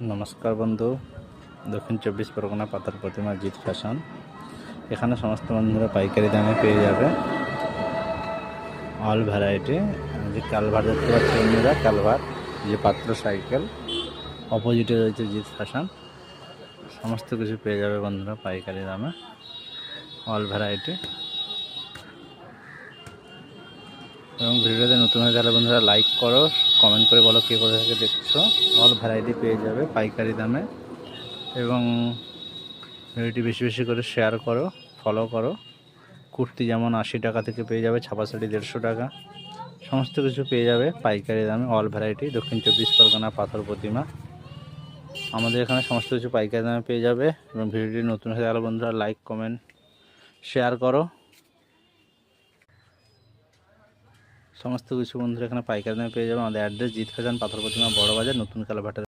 নমস্কার বন্ধু, দক্ষিণ 24 পরগনা পাতার প্রতিমা জিৎ ফ্যাশন। এখানে সমস্ত বন্ধুরা পাইকারি দামে পেয়ে যাবে অল ভ্যারাইটি। যে কালভার দেখতে পাচ্ছি বন্ধুরা, কালভার যে পাত্র সাইকেল অপোজিটে রয়েছে জিৎ ফ্যাশন। সমস্ত কিছু পেয়ে যাবে বন্ধুরা পাইকারি দামে, অল ভ্যারাইটি। এবং ভিডিওতে নতুন হয়ে গেলে বন্ধুরা লাইক করো, কমেন্ট করে বলো কে কোথা থেকে দেখছো। অল ভ্যারাইটি পেয়ে যাবে পাইকারি দামে। এবং ভিডিওটি বেশি বেশি করে শেয়ার করো, ফলো করো। কুর্তি যেমন 80 টাকা থেকে পেয়ে যাবে, ছাপা শাড়ি 150 টাকা, সমস্ত কিছু পেয়ে যাবে পাইকারি দামে, অল ভ্যারাইটি। দক্ষিণ 24 পরগনা পাথর প্রতিমা। আমাদের এখানে সমস্ত কিছু পাইকারি দামে পেয়ে যাবে। এবং ভিডিওটি নতুন হয়ে গেলে বন্ধুরা লাইক কমেন্ট শেয়ার করো। সমস্ত কিছু বন্ধুরা এখানে পাইকারি দামে পেয়ে যাবে। আমাদের অ্যাড্রেস জিৎ ফ্যাশন, পাথর প্রতিমা, বড় বাজার, নতুন কালাভাটা।